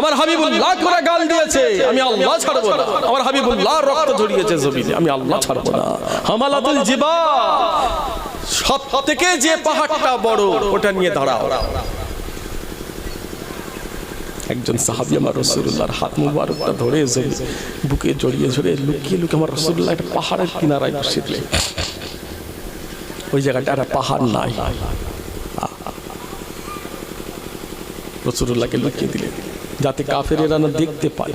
আমার হাবিবুল্লাহ করে গাল দিয়েছে, আমি আল্লাহ ছাড়বো না। আমার হাবিবুল্লাহ রক্ত ঝরিয়েছে জমিনে, আমি আল্লাহ ছাড়বো না। হামালাতুল জিবাল, সব থেকে যে পাহাড়টা বড় ওটা নিয়ে দাঁড়াও। একজন সাহাবী আমার রাসূলুল্লাহর হাত মুবারকটা ধরে বুকে জড়িয়ে ধরে লুকিয়ে লুকিয়ে আমার রাসূলুল্লাহ একটা পাহাড়ের কিনারায় বসিয়ে, ওই জায়গাটা একটা পাহাড় নাই, রাসূলুল্লাহকে লুকিয়ে দিলেন যাতে কাফেরেরা না দেখতে পায়।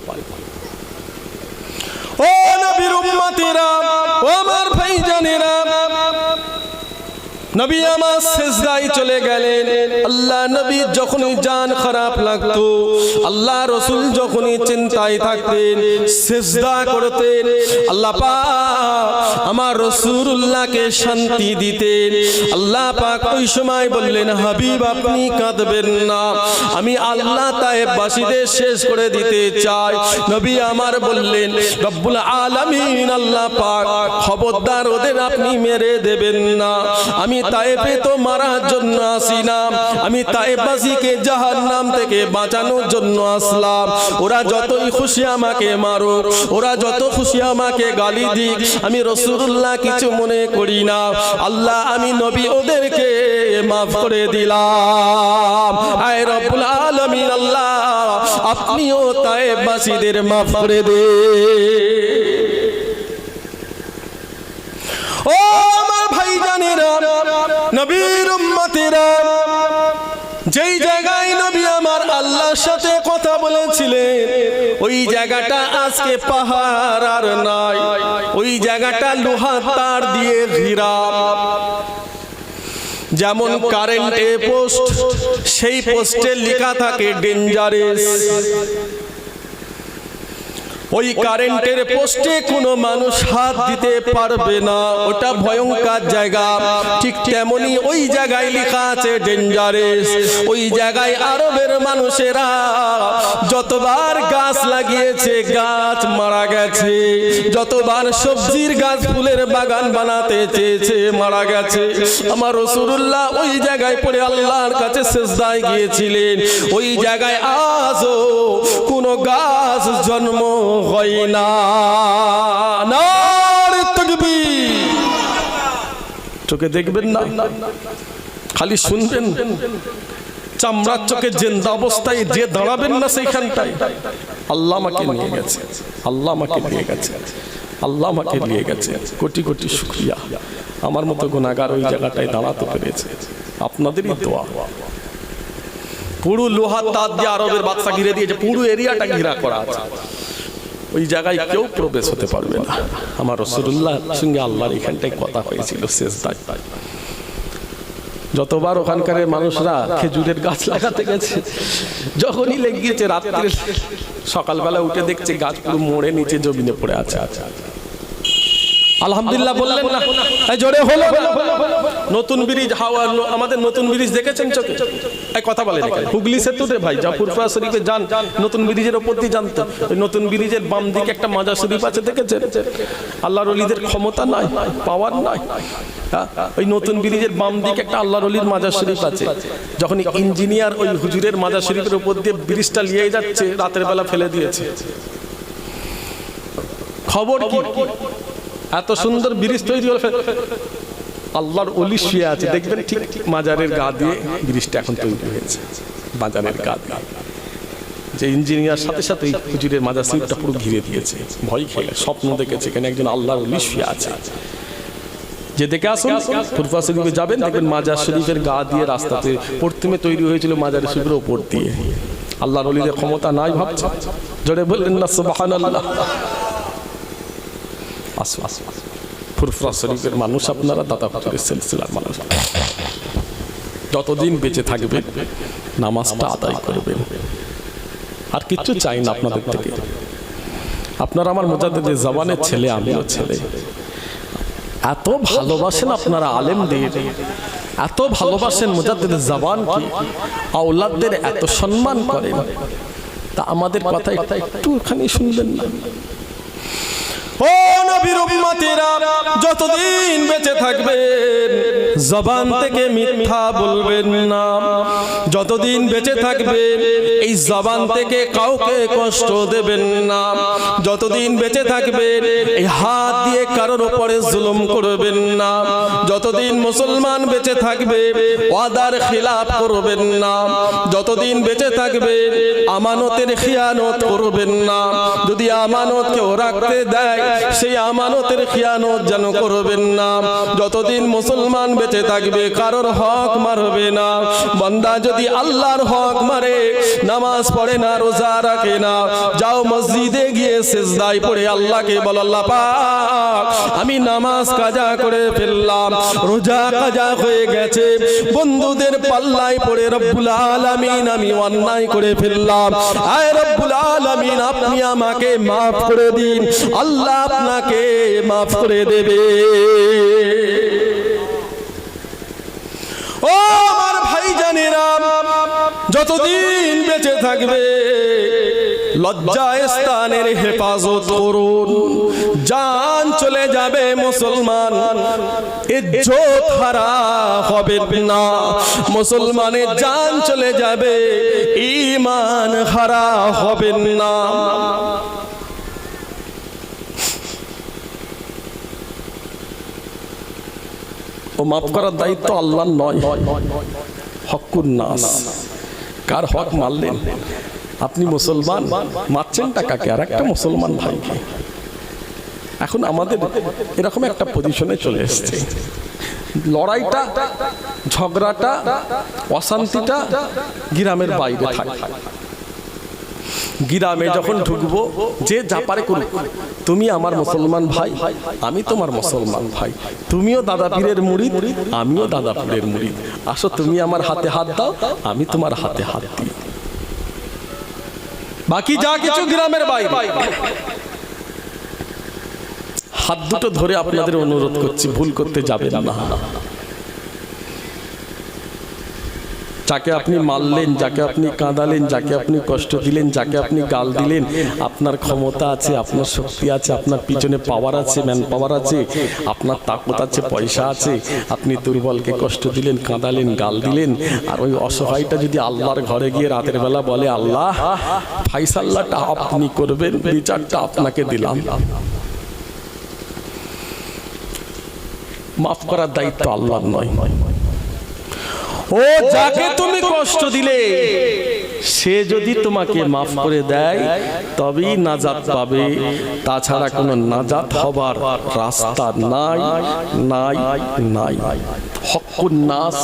ও নবীর উম্মতেরা, ও আমার ভাইজানেরা, নবী আমার সিজদায় চলে গেলেন। আল্লাহ নবী যখনই জান খারাপ লাগতো, আল্লাহ রাসূল যখনই চিন্তায় থাকতেন, সিজদা করতেন। আল্লাহ পাক আমার রাসূলুল্লাহকে শান্তি দিতেন। আল্লাহ পাক ওই সময় বললেন, হাবিব আপনি কাঁদবেন না, আমি আল্লাহ তায়েববাসীদের শেষ করে দিতে চাই। নবী আমার বললেন, রব্বুল আলামিন আল্লাহ পাক খবরদার ওদের আপনি মেরে দেবেন না। আমি তায়েফে তো মারার জন্য আসি না, আমি তায়েফবাসীকে জাহান্নাম থেকে বাঁচানোর জন্য আসলাম। ওরা যতই খুশি আমাকে মারুক, ওরা যত খুশি আমাকে গালি দিক, আমি রাসূলুল্লাহ কিছু মনে করি না। আল্লাহ আমি নবী ওদেরকে মাফ করে দিলাম। আয় রব্বুল আলামিন আল্লাহ আপনিও তায়েফবাসীদের মাফ করে দে। ও আমার ভাইজানেরা, নবীর উম্মতেরা, যেই জায়গায় নবী আমার আল্লাহর সাথে কথা বলেছিলেন, ওই জায়গাটা আজকে পাহাড় আর নাই, ওই জায়গাটা লোহার তার দিয়ে ঘেরা। যেমন কারেন্টে পোস্ট, সেই পোস্টে লেখা থাকে ডেঞ্জারাস। ওই কারেন্টের পোস্টে কোনো মানুষ হাত দিতে পারবে না, ওটা ভয়ঙ্কর জায়গা। ঠিক তেমনি ওই জায়গায় লেখা আছে ডেঞ্জারাস। ওই জায়গায় আরবের মানুষেরা যতবার গাছ লাগিয়েছে গাছ মারা গেছে, যতবার সবজির গাছ ফুলের বাগান বানাতে চেয়েছে মারা গেছে। আমার রাসূলুল্লাহ ওই জায়গায় পড়ে আল্লাহর কাছে সিজদায় গিয়েছিলেন। ওই জায়গায় আজও কোনো গাছ জন্ম হয় না। নারে তাকবীর! চোখে দেখবেন না, খালি শুনবেন। চামড়ার চোখে জিন্দা অবস্থায় যে দাঁড়াবেন না সেইখানটায়, আল্লাহ আমাকে নিয়ে গেছে, আল্লাহ আমাকে নিয়ে গেছে, আল্লাহ আমাকে নিয়ে গেছে। কোটি কোটি শুকরিয়া, আমার মতো গুনাহগার ওই জায়গাটায় দাঁড়াতে পেরেছে, আপনাদেরই দোয়া। পুরো লোহার তার দিয়ে আরবের বাদশা ঘিরে দিয়েছে, পুরো এরিয়াটা ঘেরা করা আছে। ওই জায়গায় কেউ প্রবেশ হতে পারবে না। আমার রাসূলুল্লাহর সঙ্গে আল্লাহর এখানটায় কথা হয়েছিল সিজদায়। যতবার ওখানকার মানুষরা খেজুরের গাছ লাগাতে গেছে, যখনই লেগে গিয়েছে, রাত্রে সকালবেলা উঠে দেখছে গাছ পুরো মরে নিচে জমিনে পড়ে আছে। আলহামদুলিল্লাহ বললেন না? জোরে হলো। নতুন ব্রিজ, হাওয়া, আমাদের নতুন ব্রিজ দেখেছেন চোখে? এই কথা বলেন, হুগলি সেতুতে ভাই জাফরপুরা শরীফে যান, নতুন ব্রিজের ওপর দিয়ে জানতেন, ওই নতুন ব্রিজের বাম দিকে একটা মাজার শরীফ আছে, দেখেছেন? আল্লাহর ওলিদের ক্ষমতা নাই, পাওয়ার নাই। ওই নতুন ব্রিজের বাম দিকে একটা আল্লাহর ওলির মাজার শরীফ আছে। যখন ইঞ্জিনিয়ার ওই হুজুরের মাজার শরীফের উপর দিয়ে ব্রিজটা নিয়ে যাচ্ছে, রাতের বেলা ফেলে দিয়েছে। খবর কি? এত সুন্দর ব্রিজ তৈরি হলো, আল্লাহর ওলি শুয়ে আছে, দেখবেন ঠিক মাজারের গা দিয়ে ব্রিজটা এখন তৈরি হয়েছে। মাজারের গা দিয়ে যে ইঞ্জিনিয়ার সাথে সাথে হুজুরের মাজার শরীফটা পুরো ঘিরে দিয়েছে। ভয় খেলে স্বপ্ন দেখেছে এখানে একজন আল্লাহর ওলি শুয়ে আছে। যে দেখে আসুন, ফুরফুরা শরীফে যাবেন, দেখবেন মাজার শরীফের গা দিয়ে রাস্তাতে প্রথমে তৈরি হয়েছিল মাজার শরীফের ওপর দিয়ে। আল্লাহর ওলিদের ক্ষমতা নাই ভাবছে? জোরে বললেন না সুবহানাল্লাহ? ফুরফুরা শরীফের মানুষ আপনারা, দাদা হুজুরের সিলসিলার মানুষ, যতদিন বেঁচে থাকবেন নামাজটা আদায় করবেন। আর কিচ্ছু চাই না আপনাদের থেকে। আপনারা আমার মুজাদ্দিদের জবানের ছেলে, আমিও ছেলে। এত ভালোবাসেন আপনারা আলেমদের, এত ভালোবাসেন মুজাদ্দিদের জবানকে, আওলাদদের এত সম্মান করেন, তা আমাদের কথা একটুখানি শুনবেন না? ও ও নবীর উম্মতেরা, যতদিন বেঁচে থাকবেন জবান থেকে মিথ্যা বলবেন না। যতদিন বেঁচে থাকবেন এই জবান থেকে কাউকে কষ্ট দেবেন না। যতদিন বেঁচে থাকবেন এই হাত দিয়ে কারোর উপরে জুলুম করবেন না। যতদিন মুসলমান বেঁচে থাকবে ওয়াদার খিলাফ করবেন না। যতদিন বেঁচে থাকবে আমানতের খিয়ানত করবেন না। যদি আমানত কেউ রাখতে দেয় সেই আমানতের খিয়ানত যেন করবেন না। যতদিন মুসলমান বেঁচে থাকবে কারোর হক মারবে না। বান্দা যদি আল্লাহর হক মারে, নামাজ পড়ে না, রোজা রাখে না, যাও মসজিদে গিয়ে সিজদায় পড়ে আল্লাহকে বল, আল্লাহ পাক আমি নামাজ কাজা করে ফেললাম, রোজা কাজা হয়ে গেছে, বন্ধুদের পাল্লায় পড়ে রব্বুল আলামিন আমি অন্যায় করে ফেললাম, আয় রব্বুল আলামিন আপনি আমাকে মাফ করে দিন। আল্লাহ আপনাকে মাফ করে দেবে। ও আমার ভাইজানেরা, যতদিন বেঁচে থাকবে লজ্জা স্থানের হেফাজত করুন। জান চলে যাবে মুসলমান, ইজ্জত হারা হবে না। মুসলমানের জান চলে যাবে, ঈমান হারা হবে না। ও মাফ করার দায়িত্ব আল্লাহর নয়, হকুন নাস। কার হক মারলেন? আপনি মুসলমান, মারছেন টাকাকে আর একটা মুসলমান ভাইকে। এখন আমাদের এরকম একটা পজিশনে চলে এসেছে, লড়াইটা, ঝগড়াটা, অশান্তিটা গ্রামের বাইরে থাকে। গ্রামে যখন ঢুকবো যে যা পারে করুক, তুমি আমার মুসলমান ভাই, আমি তোমার মুসলমান ভাই, তুমিও দাদা পীরের মুরিদ, আমিও দাদা পীরের মুরিদ, আসো তুমি আমার হাতে হাত দাও, আমি তোমার হাতে হাত দিই। বাকি যা কিছু গ্রামের বাইরে। হাত দুটো ধরে আপনাদের অনুরোধ করছি, ভুল করতে যাবেন না। যাকে আপনি মারলেন, যাকে আপনি কাঁদালেন, যাকে আপনি কষ্ট দিলেন, যাকে আপনি গাল দিলেন, আপনার ক্ষমতা আছে, আপনার শক্তি আছে, আপনার পিছনে পাওয়ার আছে, ম্যান পাওয়ার আছে, আপনার তাকত আছে, পয়সা আছে। আপনি দুর্বলকে কষ্ট দিলেন, কাঁদালেন, গাল দিলেন, আর ওই অসহায়টা যদি আল্লাহর ঘরে গিয়ে রাতের বেলা বলে, আল্লাহ ফাইসাল্লাহটা আপনি করবেন, বিচারটা আপনাকে দিলাম, মাফ করার দায়িত্ব আল্লাহর নয়। ও যাকে তুমি কষ্ট দিলে সে যদি তোমাকে মাফ করে দেয় তবেই নাজাত পাবে, তাছাড়া কোনো নাজাত হবার রাস্তা নাই, নাই, নাই। হকুন নাস,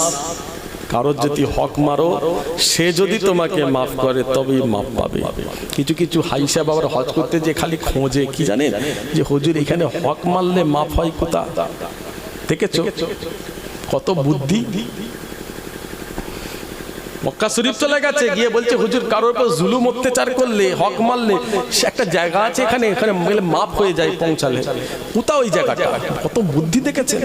কারোর যদি হক মারো সে যদি তোমাকে মাফ করে তবেই মাফ পাবে। কিছু কিছু হাইসা বাবার হজ করতে যে খালি খোঁজে, কি জানেন যে হুজুর এখানে হক মারলে মাফ হয় কোথা? দেখেছো কত বুদ্ধি। মক্কা শরীফ চলে গেছে, গিয়ে বলছে হুজুর কারোর উপর জুলুম অত্যাচার করলে, হক মারলে সে একটা জায়গা আছে, এখানে এখানে মাফ হয়ে যায় পৌঁছালে। কোথা ওই জায়গাটা? কত বুদ্ধি দেখেছে।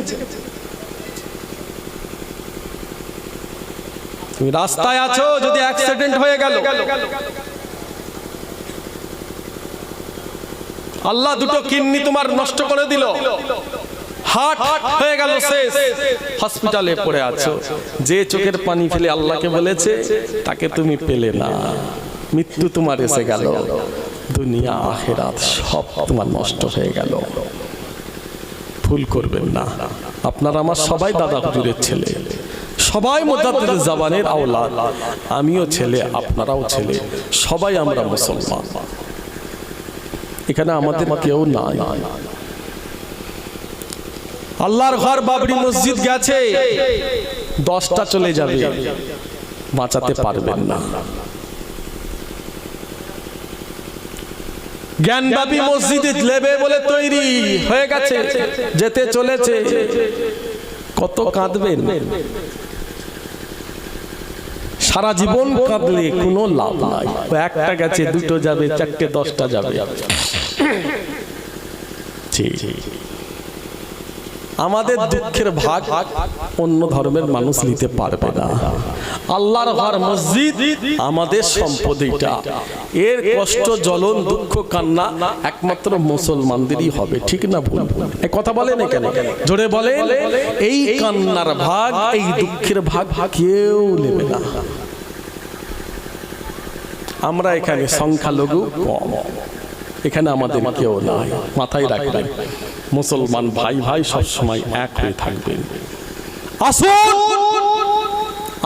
তুমি রাস্তায় আছো, যদি অ্যাক্সিডেন্ট হয়ে গেল, আল্লাহ দুটো কিডনি তোমার নষ্ট করে দিল, হার্ট হয়ে গেল, শেষ, হসপিটালে পড়ে আছো, যে চোখের পানি ফেলে আল্লাহকে বলেছে তাকে তুমি পেলে না, মৃত্যু তোমার এসে গেল, দুনিয়া আখিরাত সব তোমার নষ্ট হয়ে গেল। ভুল করবেন না। আপনারা আমার সবাই দাদা হুজুরের ছেলে, সবাই মুজাদ্দিদ জামানের আওলাদ, আমিও ছেলে, আপনারাও ছেলে, সবাই আমরা মুসলমান। এখানে আমাদের কেউ নাই। আল্লাহর ঘর বাবরি মসজিদ গেছে, 10টা চলে যাবে, বাঁচাতে পারবেন না। জ্ঞানবাপী মসজিদে লেবে বলে তৈরি হয়ে গেছে, যেতে চলেছে, কত কাঁদবেন? সারা জীবন কাঁদলে কোনো লাভ নাই। একটা গেছে, 2টো যাবে, 4টে 10টা যাবে। আমাদের দুঃখের ভাগ অন্য ধর্মের মানুষ নিতে পারবে না। আল্লাহর ঘর মসজিদ আমাদের সম্পদ। এটা এর কষ্ট জ্বলন দুঃখ কান্না একমাত্র মুসলমানদেরই হবে, ঠিক না ভুল? এই কথা বলেন কেন? জোরে বলেন। এই কান্নার ভাগ, এই দুঃখের ভাগ কেউ নেবে না। আমরা এখানে সংখ্যালঘু কম, এখানে আমাদের কেউ নাই। মাথায় রাখবেন, মুসলমান ভাই ভাই সব সময় এক হয়ে থাকবেন। আসুন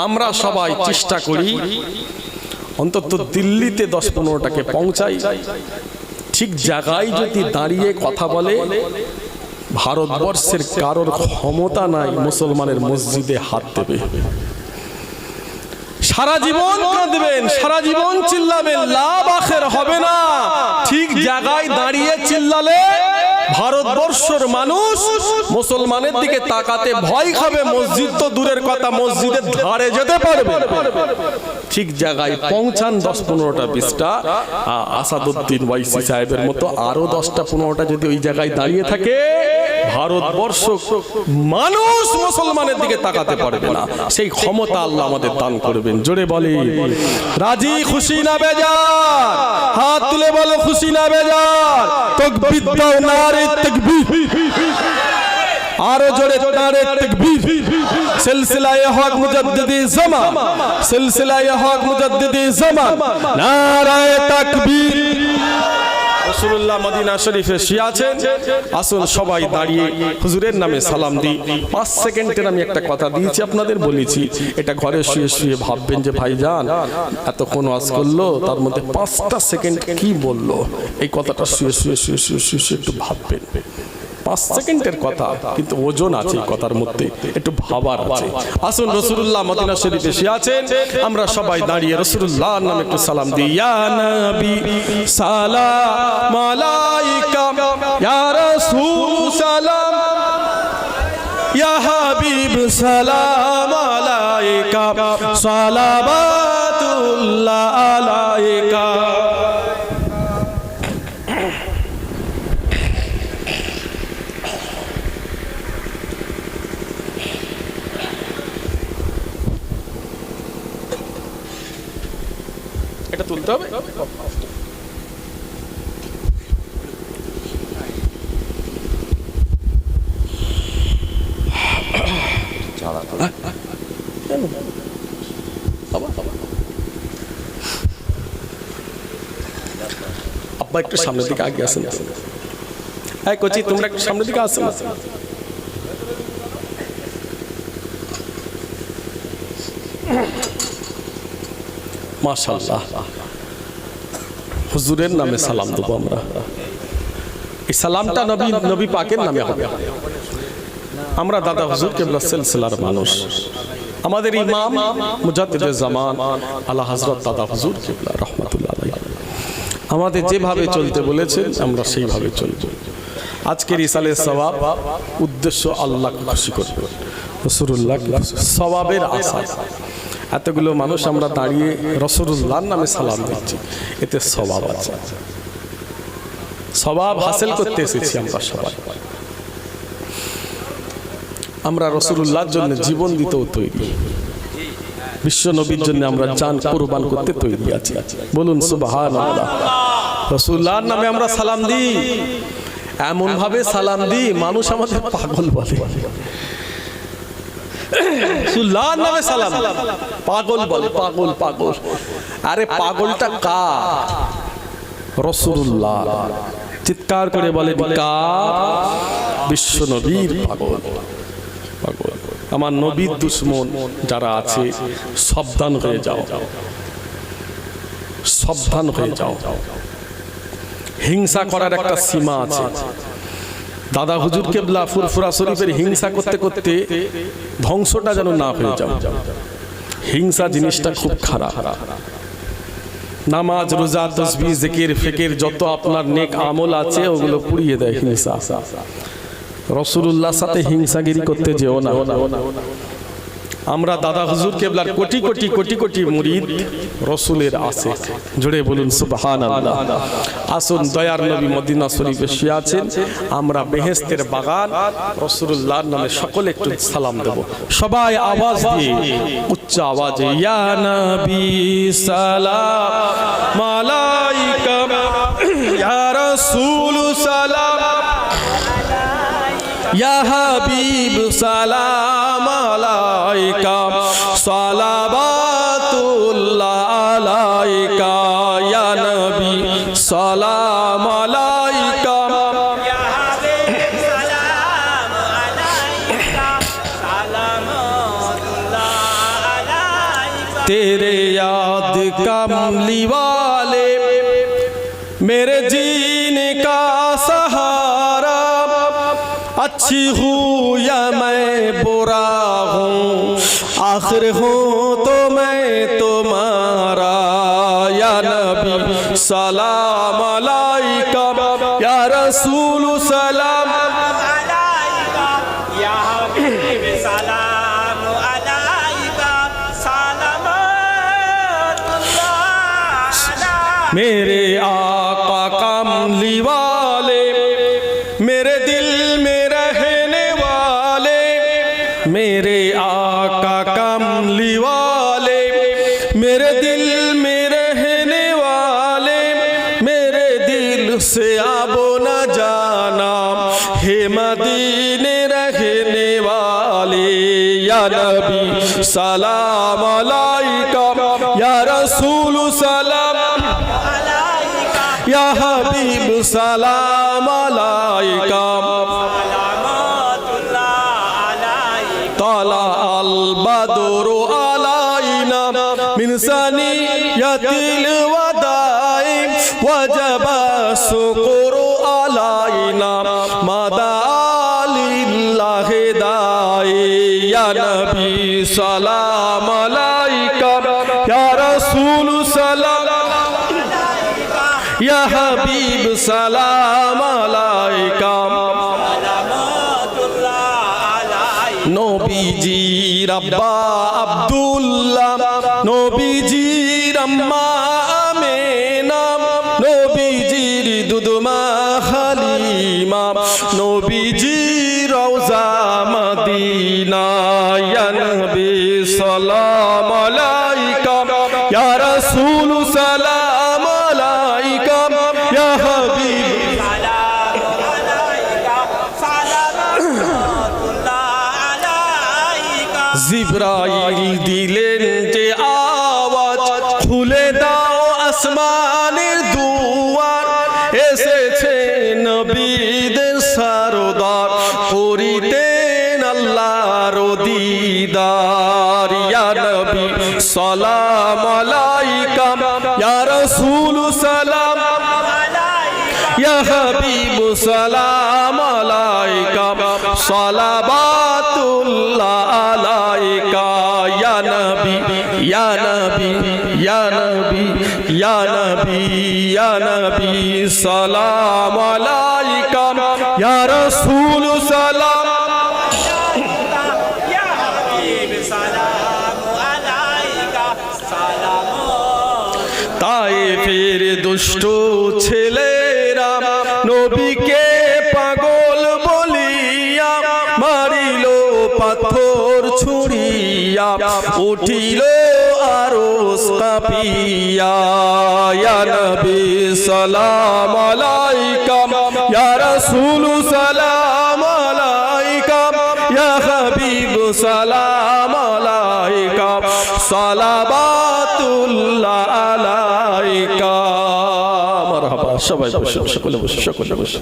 আমরা সবাই চেষ্টা করি অন্তত দিল্লিতে 10-15টাকে পৌঁছাই। ঠিক জায়গায় যদি দাঁড়িয়ে কথা বলে, ভারতবর্ষের কারোর ক্ষমতা নাই মুসলমানের মসজিদে হাত দেবে। সারা জীবন কাঁদবেন, সারা জীবন চিল্লাবেন, লাভ আখের হবে না। ঠিক জায়গায় দাঁড়িয়ে চিল্লালে ভারতবর্ষের মানুষ মুসলমানের দিকে তাকাতে ভয় খাবে। মসজিদ তো দূরের কথা, মসজিদের ধারে যেতে পারবে। ঠিক জায়গায় পৌঁছান 10-15টা 20টা আসাদুদ্দিন ওয়াইসি সাহেবের মতো আরো 10টা-15টা যদি ওই জায়গায় দাঁড়িয়ে থাকে, ভারতবর্ষ মানুষ মুসলমানের দিকে তাকাতে পারবে না। সেই ক্ষমতা আল্লাহ আমাদের দান করবেন। জোরে বলে রাজি, খুশি না বেজার? হাত তুলে বলো খুশি না বেজার? তাকবীর দাও, নারে তাকবীর। আরো জোরে নারে তাকবীর। সিলসিলায়ে হক মুজাদ্দিদি জামান, সিলসিলায়ে হক মুজাদ্দিদি জামান, নারায়ে তাকবীর। রাসূলুল্লাহ মদিনা শরীফে শুয়ে আছেন। আসুন সবাই দাঁড়িয়ে হুজুরের নামে সালাম দিই। 5 সেকেন্ডের আমি একটা কথা দিয়েছি, আপনাদের বলেছি। এটা ঘরে শুয়ে শুয়ে ভাববেন যে ভাইজান এতক্ষণ ওয়াজ করলো, তার মধ্যে 5টা সেকেন্ড কি বললো। এই কথাটা শুয়ে শুয়ে শুয়ে শুয়ে শুয়ে একটু ভাববেন। 5 সেকেন্ডের কথা, কিন্তু ওজন আছে কথার মধ্যে, একটু ভাবার আছে। আসুন রাসূলুল্লাহ মদিনা শরীফে শুয়ে আছেন, আমরা সবাই দাঁড়িয়ে রাসূলুল্লাহর নামে একটু সালাম দিই। ইয়া নবী সালাম আলাইকা, ইয়া রাসূল সালাম, ইয়া হাবিব সালাম আলাইকা, সালাওয়াতুল্লাহ আলাইকা। এটা তুলতে হবে। আব্বা একটু সামনের দিকে আগে আসেন। হ্যাঁ কোচি, তোমরা একটু সামনের দিকে আসেন। মাশাআল্লাহ, হুজুরের নামে সালাম দেবো আমরা। এই সালামটা নবী পাকের নামে হবে। আমরা দাদা হুজুর কেবলা সিলসিলার মানুষ। আমাদের ইমাম মুজাদ্দিদে জামান আলা হযরত দাদা হুজুর কেবলা রাহমাতুল্লাহ আলাইহি আমাদের যেভাবে চলতে বলেছেন আমরা সেইভাবে চলব। আজকের ইসালের সওয়াব উদ্দেশ্য আল্লাহকে খুশি করব, রাসূলুল্লাহ সওয়াবের আশা। এতগুলো মানুষ আমরা দাঁড়িয়ে রাসূলুল্লাহর নামে সালাম দিচ্ছি, এতে সওয়াব আছে। সওয়াব হাসিল করতে এসেছি আমরা সবাই। আমরা রাসূলুল্লাহর জন্য জীবন দিতেও তৈরি, বিশ্ব নবীর জন্য আমরা জান কুরবান করতে তৈরি আছি। বলুন সুবহানাল্লাহ। রাসূলুল্লাহর নামে আমরা সালাম দিই, এমন ভাবে সালাম দিই মানুষ আমাদের পাগল বলে। রাসূলুল্লাহর নামে সালাম, পাগল বলে, পাগল পাগল। আরে পাগলটা কার? রাসূলুল্লাহ। চিৎকার করে বলে কার? বিশ্ব নবীর পাগল। পাগল আমার নবীর দুশমন যারা আছে সাবধান হয়ে যাও, সাবধান হয়ে যাও। হিংসা করার একটা সীমা আছে। দাদা হুজুর কেবলা ফুরফুরা শরীফের হিংসা করতে করতে ধ্বংসটা যেন না হয়ে যাও। হিংসা জিনিসটা খুব খারাপ। নামাজ রোজা তাসবিহ জিকির ফিকির যত আপনার নেক আমল আছে ওগুলো পুড়িয়ে দেয় হিংসা। রাসূলুল্লাহর সাথে হিংসাগিরি করতে যেও না। আমরা দাদা হুজুর কেবলার কোটি কোটি কোটি কোটি মুরিদ রসুলের আছে, জুড়ে বলুন সুবহানাল্লাহ। আসুন দয়ার নবী মদিনা শরীফে শুয়ে আছেন, আমরা বেহেশতের বাগান রাসূলুল্লাহর নামে সকলে একটু সালাম দেব, সবাই আওয়াজ দিয়ে উচ্চ আওয়াজে ইয়া নবী সালাম আলাইকা ইয়া রাসূল সালাম ইয়া হাবিব সালাম আলাইকা সালাওয়াতুল্লাহ আলাইকা ইয়া নবী সালাম আলাইকা ইয়া হাবিব সালাম আলাইকা সালামুল্লাহ আলাইকা তেরে याद कमली वाले मेरे जीने का सहारा, अच्छी हूँ या मैं बुरा हूँ आखिर हूँ तो मैं तुम्हारा या नबी सलाम अलैका या रसूल सलाम अलैका या हबीब सलाम अलैका सलामतुल्लाह मेरे आका कमली वाले मेरे दिल में रहने वाले, मेरे आका कमली वाले मेरे दिल में रहने वाले, मेरे दिल से आबो न जाना हे मदीने रहने वाले या नबी सलाम अलैका या रसूल सलाम अलैका या हबीब सलाम अलैका طلع البدر علينا من ثنية الوداع وجب الشكر علينا ما دعا لله داعي يا نبي سلام عليك يا رسول سلام يا حبيب سلام عليك নবীজির আব্বা আব্দুল্লাহ, নবীজির আম্মা আমেনা, নবীজির দুধমা হালিমা, নবীজির রওজা মদিনা ইয়া নবী সালাম আলাইকা ইয়া রাসূল সালাম আলাইকা ইয়া হাবিব জিবরাইল দিলেন যে আওয়াজ খুলে দাও আসমানের দুয়ার, এসেছে নবীদের সরদার করিতেন আল্লাহর দিদার ইয়া নবী সালাম আলাইকা ইয়া রাসূল সালাম আলাইকা ইয়া হাবিব সালাম আলাইকা সালাওয়াতুল্লাহ আলাইকা ইয়া নবী ইয়া নবী ইয়া নবী ইয়া নবী ইয়া নবী সালাম আলাইকা ইয়া রাসূল সালাম আলাইকা ইয়া হাবিব সালাম আলাইকা সালাম। তায়েফের দুষ্ট ছেলেরা নবীকে পাগল বলিয়া মারিল পাথর ছুড়িয়া, উঠিল আরশ কাঁপিয়া ইয়া নবী সালাম আলাইকা ইয়া রাসূল সালাম আলাইকা ইয়া হাবিব সালাম আলাইকা সালাওয়াতুল্লাহ আলাইকা। মারহাবা, সবাই বসে, সকলে বসে, সকলে বসে।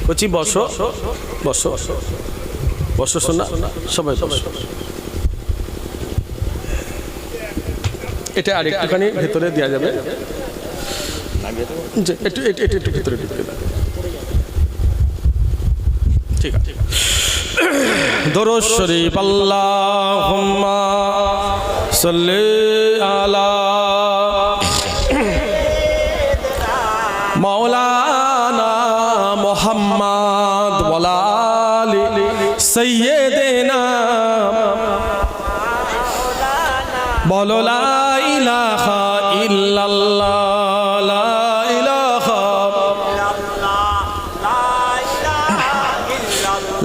কচি বসো, বসো, বসো শোনা, সবাই বসো। এটা আরেকটুখানি ভেতরে দেওয়া যাবে। একটু ভিতরে ঢুকে দাও। ঠিক আছে, দরুদ শরীফ আল্লাহুম্মা সাল্লি আলা মাওলানা মুহাম্মদ ওয়া আলি সাইয়্যিদিনা বলো লা ইলাহা ইল্লাল্লাহ লা ইলাহা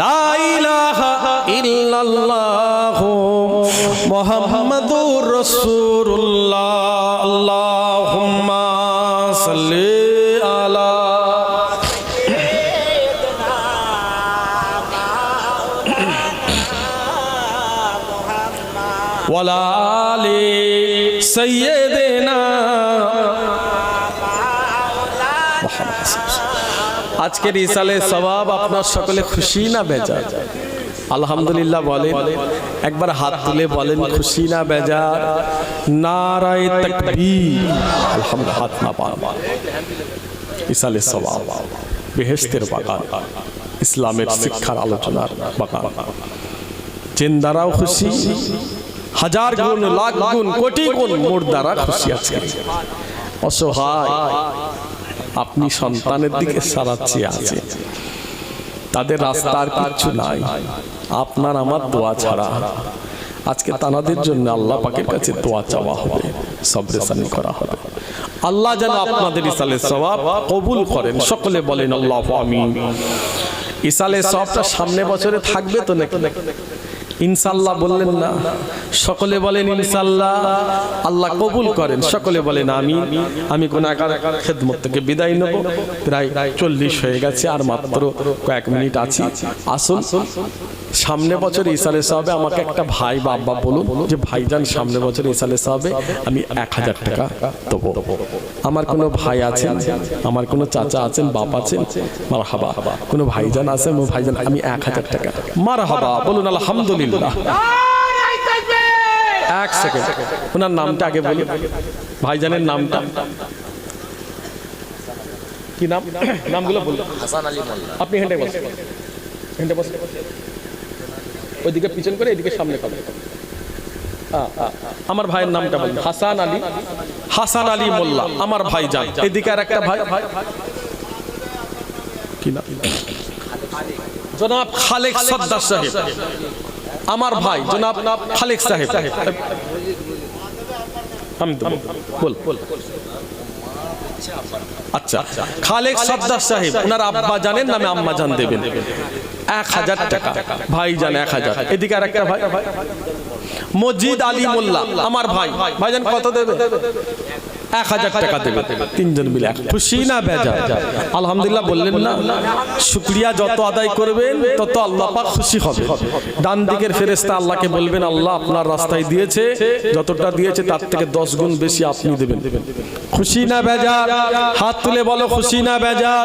লা ইলাহা ইল্লাল্লাহ মুহাম্মাদুর রাসূলুল্লাহ আল্লাহুম্মা সাল্লি আলা ওয়ালা আলি সাইয়্যিদিনা আজকের ইসালে সওয়াব আপনার সকলে খুশি না বেজার? আলহামদুলিল্লাহ বলেন, একবার হাত তুলে বলেন খুশি না বেজার? নারায়ে তাকবীর। আলহামদুলিল্লাহ, হাত না পান। ইসালে সওয়াব, বেহেশতের বাগান, ইসলামের শিক্ষার আলোচনার বাগান। জিন্দারাও খুশি, হাজার গুণ, লাখ গুণ, কোটি গুণ মুর্দারা খুশি আছে। অসহায় আপনি সন্তানের দিকে সারাচ্ছি আছে, তাদের রাস্তার কিচ্ছু নাই আপনার আমার দোয়া ছাড়া। আজকে তানাদের জন্য আল্লাহ পাকের কাছে দোয়া চাওয়া হবে, সবরেসানি করা হবে। আল্লাহ যেন আপনাদের ইসালে সওয়াব কবুল করেন। সকলে বলেন আল্লাহু আমিন। ইসালে সওয়াবটা সামনে বছরে থাকবে তো নাকি? ইনশাআল্লাহ বললেন না? সকলে বলেন ইনশাআল্লাহ। আল্লাহ কবুল করেন। সকলে বলেন আমিন। আমি গুনাহগার খেদমত থেকে বিদায় নেব। প্রায় 40 হয়ে গেছে, আর মাত্র কয়েক মিনিট আছি। আসুন, সামনে বছর ইসালে সাহেবে আমাকে একটা ভাই বা আব্বা বলুন যে ভাইজান সামনে বছর ইসালে সাহেবে আমি 1000 টাকা দেবো। আমার কোনো ভাই আছেন, আমার কোনো চাচা আছেন, বাপ আছেন? মারহাবা। কোনো ভাইজান আছেন? ভাইজান আমি 1000 টাকা। মারহাবা বলুন আলহামদুলিল্লাহ। এক সেকেন্ড, ওনার নামটা আগে বলি। ভাইজানের নামটা কি? নাম, নামগুলো বলুন। হাসান আলী মোল্লা। আপনি হেঁটে বসেন, হেঁটে বসেন, ওইদিকে পিছন করে এদিকে সামনে করে। আমার ভাইয়ের নামটা বলুন। হাসান আলী, হাসান আলী মোল্লা আমার ভাইজান। এদিকে আর একটা ভাই, কি নাম? জনাব খালেক সর্দার সাহেব আমার ভাই, জনাব খালেক সাহেব। আমি তো বল। আচ্ছা, খালেক সর্দার সাহেব, ওনার আব্বা জানেন নামে আম্মা জান দেবেন 1000 টাকা। ভাইজান 1000। এদিকে আর একটা ভাই মজিদ আলী মোল্লা আমার ভাই। ভাইজান কত দেবে? 1000 টাকা দেবে। তিনজন মিলে। খুশি না বেজার? আলহামদুলিল্লাহ বললেন না? শুকরিয়া যত আদায় করবেন তত আল্লাহ পাক খুশি হবে। ডান দিকের ফেরেশতা আল্লাহকে বলবেন আল্লাহ আপনার রাস্তায় দিয়েছে, যতটা দিয়েছে তার থেকে 10 গুণ বেশি আপনি দেবেন। খুশি না বেজার? হাত তুলে বলো খুশি না বেজার?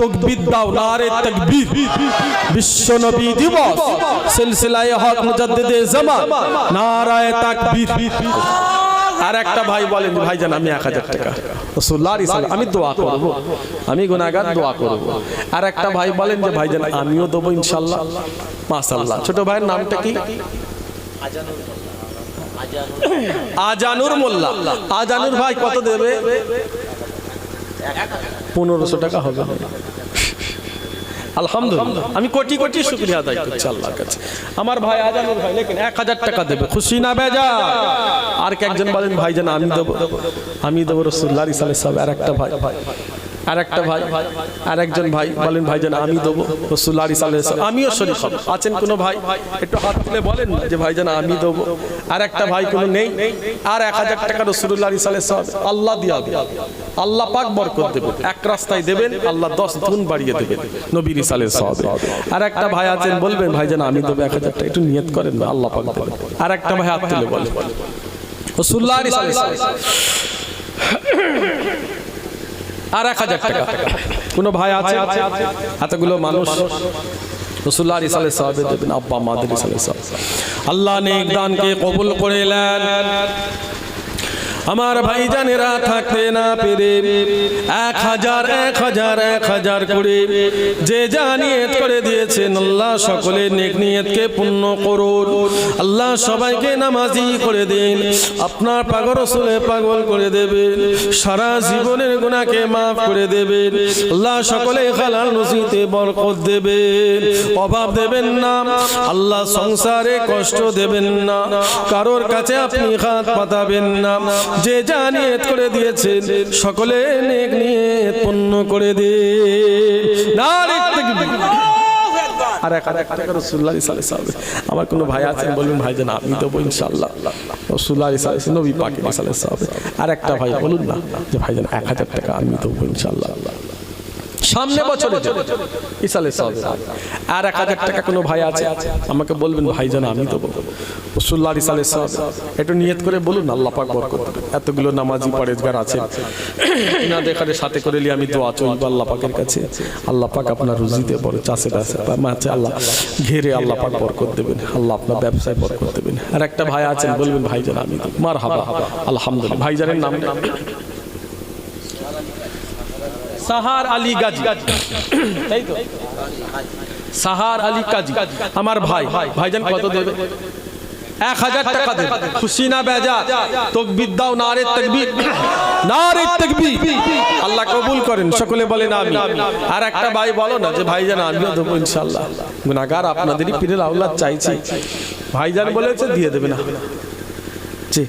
তাকবীর দাও, নারে তাকবীর। বিশ্ব নবী দিবস, সিলসিলায়ে হক মুজাদ্দিদে জামান, নারায়ে তাকবীর। আর একটা ভাই বলেন ভাইজান আমি 1000 টাকা রাসূলুল্লাহ সাল্লাল্লাহু আমি দোয়া করব, আমি গুনাহগার দোয়া করব। আর একটা ভাই বলেন যে ভাইজান আমিও দেব ইনশাআল্লাহ। মাশাআল্লাহ। ছোট ভাইয়ের নামটা কি? আজানুর মোল্লা। আজানুর ভাই কত দেবে? 1500 টাকা হবে। আলহামদুলিল্লাহ, আমি কোটি কোটি শুকরিয়া আদায় করছি আল্লাহর কাছে। আমার ভাই আজানুর ভাই লেকিন 1000 টাকা দেবে। খুশি না বেজার? আর একজন বলেন ভাইজান আমি দেব, আমি দেব রাসূলুল্লাহ সাল্লাল্লাহু আলাইহি ওয়াসাল্লাম। আর একটা ভাই, আর একটা ভাই, আর একজন ভাই বলেন ভাইজান আমি দেব রাসূলুল্লাহ সাল্লাল্লাহু আলাইহি ওয়াসাল্লাম। আমিও শরীক হব। আছেন কোনো ভাই? একটু হাত তুলে বলেন যে ভাইজান আমি দেব। আর একটা ভাই কোনো নেই? আর 1000 টাকা রাসূলুল্লাহ সাল্লাল্লাহু আলাইহি ওয়াসাল্লাম আল্লাহ দিয়া দিবেন, আল্লাহ পাক বরকত দেবেন। এক রাস্তায় দেবেন, আল্লাহ 10 গুণ বাড়িয়ে দেবেন নবীর সাল্লাল্লাহু আলাইহি ওয়াসাল্লাম। আর একটা ভাই আছেন বলবেন ভাইজান আমি দেব 1000 টাকা। একটু নিয়ত করেন না, আল্লাহ পাক দেবেন। আর একটা ভাই হাত তুলে বলেন রাসূলুল্লাহ সাল্লাল্লাহু আলাইহি ওয়াসাল্লাম আর 1000 টাকা। কোন ভাই আছে? এতগুলো মানুষ রাসূলুল্লাহ সাল্লাল্লাহু আলাইহি ওয়াসাল্লাম দেবেন, আব্বা মাদের সাল্লাল্লাহু আলাইহি ওয়াসাল্লাম। আল্লাহ নেক দানকে কবুল করে নেন। আমার ভাইজানেরা থাকতে না পেরে 1000 করে যে যা নিয়ত করে দিয়েছেন আল্লাহ সকলের নেক নিয়তকে পূর্ণ করুন। আল্লাহ সবাইকে নামাজি করে দিন, আপনার পাগল রসুলে পাগল করে দেবেন, সারা জীবনের গুনাহকে মাফ করে দেবেন। আল্লাহ সকলে হালাল রুজিতে বরকত দেবেন, অভাব দেবেন না আল্লাহ, সংসারে কষ্ট দেবেন না, কারোর কাছে আপনি হাত পাতাবেন না। যে যা নিয়ত করে দিয়েছেন সকলে নেক নিয়ত পূর্ণ করে দিন। নারে তাকবীর। আর এক টাকা রাসূলুল্লাহ সাল্লাল্লাহু আলাইহি ওয়াসাল্লাম। আমার কোনো ভাই আছেন বলবেন ভাইজান আমি দেবো ইনশাআল্লাহ। রাসূলুল্লাহ সাল্লাল্লাহু আলাইহি ওয়াসাল্লাম, নবী পাক সাল্লাল্লাহু আলাইহি ওয়াসাল্লাম। আর একটা ভাই বলুন না যে ভাইজান 1000 টাকা আমি দেবো ইনশাআল্লাহ সামনে বছরে ইসালে সব। আর 1000 টাকা কোনো ভাই আছে আমাকে বলবেন ভাইজান আমি দেবো রাসূলুল্লাহ সাল্লাল্লাহু আলাইহি ওয়াসাল্লাম। একটু নিয়ত করে বলুন আল্লাহ পাক বরকত দেবে। এতগুলো নামাজি পরেজগার আছে না দেখারে সাথে করে নিয়ে আমি দোয়া চলবো আল্লাহ পাকের কাছে, আল্লাহ পাক আপনার রুজিতে বড় চাষে আছে মাছে আল্লাহ ঘেরে আল্লাহ পাক বরকত দেবেন, আল্লাহ আপনার ব্যবসায় বরকত দেবেন। আর একটা ভাই আছেন বলবেন ভাইজান আমি দেবো। মারহাবা আলহামদুলিল্লাহ। ভাইজানের নাম সাহার আলী গাজী, তাই তো? সাহার আলী গাজী আমার ভাই। ভাইজান কত দেবে? 1000 টাকা দেবে। খুশি না বেজার? তাকবীর দাও, নারে তাকবীর, নারে তাকবীর। আল্লাহ কবুল করেন, সকলে বলেন আমিন। আর একটা ভাই বলো না যে ভাইজান আমিও দেবো ইনশাআল্লাহ। গুনাহগার আপনাদেরই পীরের আওলাদ চাইছি, ভাইজান বলেছে দিয়ে দেবে না। জি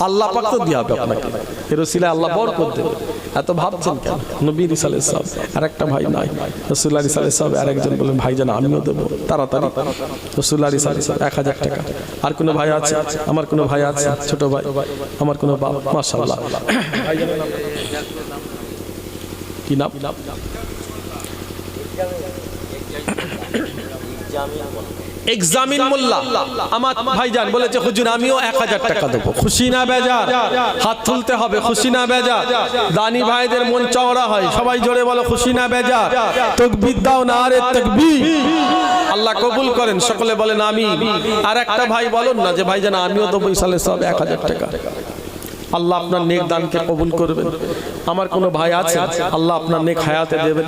আল্লাহ পাক তো দিয়ে হবে আপনাকে, এর ওসিলায় আল্লাহ বরকত দেবে। এত ভাবছেন কেন? নবী সাল্লাল্লাহু আলাইহি ওয়াসাল্লাম। আর একটা ভাই নাই রাসূলুল্লাহ সাল্লাল্লাহু আলাইহি ওয়াসাল্লাম। আরেকজন বলেন ভাইজান আমিও দেবো তাড়াতাড়ি রাসূলুল্লাহ সাল্লাল্লাহু আলাইহি ওয়াসাল্লাম 1000 টাকা। আর কোনো ভাই আছে? আমার কোনো ভাই আছে ছোট ভাই? আমার কোনো বাপ? মাশাআল্লাহ। কি নাম? এক্সামিন মোল্লা আমার ভাইজান বলেছে হুজুর আমিও 1000 টাকা দেবো। খুশি না বেজার? হাত তুলতে হবে। খুশি না বেজার? দানি ভাইদের মন চওড়া হয়, সবাই জোরে বলো খুশি না বেজার? তাকবীর দাও, নারে তাকবীর। আল্লাহ কবুল করেন, সকলে বলেন আমিন। আর একটা ভাই বলুন না যে ভাইজান আমিও দেবো ইসালে সব 1000 টাকা। আল্লাহ আপনার নেক দানকে কবুল করবেন। আমার কোনো ভাই আছে আল্লাহ আপনার নেক হায়াতে দেবেন,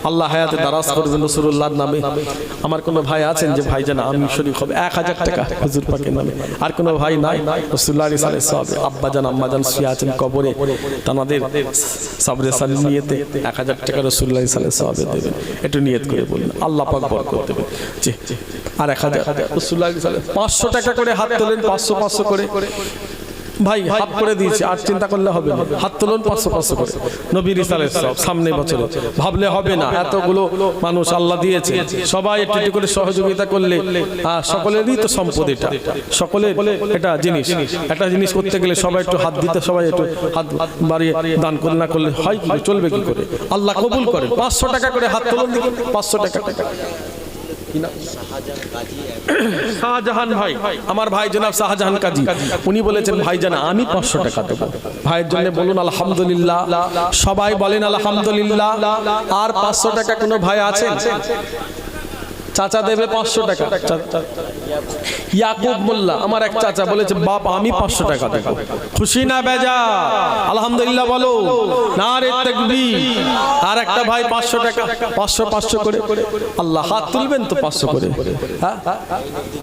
আল্লাহ হায়াতে দারাজ করবেন রাসূলুল্লাহর নামে। আমার কোনো ভাই আছেন যে ভাইজান আমি শরীক হবে 1000 টাকা হুজুর পাকের নামে। আর কোনো ভাই নাই রাসূলুল্লাহ সাল্লাল্লাহু আলাইহি ওয়াসাল্লাম আব্বাজান আম্মাজান শুয়ে আছেন কবরে, তাদের সবরে সালি নিয়তে 1000 টাকা রাসূলুল্লাহ সাল্লাল্লাহু আলাইহি ওয়াসাল্লাম দেবেন। একটু নিয়ত করে বলুন আল্লাহ পাক বরকত দেবেন। জি আর 1000 রাসূলুল্লাহ সাল্লাল্লাহু আলাইহি ওয়াসাল্লাম 500 টাকা করে হাত তোলেন, 500 করে ভাই হাত করে দিয়েছি, আর চিন্তা করলে হবে না। হাত তুলুন 500 করে নবীর সাল্লাল্লাহু আলাইহি ওয়াসাল্লাম সামনে বছরে। ভাবলে হবে না, এতগুলো মানুষ আল্লাহ দিয়েছে, সবাই একটু একটু করে সহযোগিতা করলে সকলেরই তো সম্পদ এটা, সকলের এটা জিনিস। একটা জিনিস করতে গেলে সবাই একটু হাত দিতে, সবাই একটু হাত বাড়িয়ে দান করে না করলে হয় কি, চলবে কি করে? আল্লাহ কবুল করেন। 500 টাকা করে হাত তুলুন, দেখি 500 টাকা। শাহজাহান ভাই আমার ভাই জনাব শাহজাহান কাজী, উনি বলেছেন ভাইজান আমি 500 টাকা দেবো। ভাইয়ের জন্য বলুন আলহামদুলিল্লাহ, সবাই বলেন আলহামদুলিল্লাহ। আর 500 টাকা কোনো ভাই আছেন? চাচা দেবে 500 টাকা। ইয়াকুব মোল্লা আমার এক চাচা বলেছে বাপ আমি 500 টাকা দেবো। খুশি না বেজার? আলহামদুলিল্লাহ বলো, নারে তাকবীর। আর একটা ভাই 500 টাকা, 500 করে। আল্লাহ হাত তুলবেন তো 500 করে। হ্যাঁ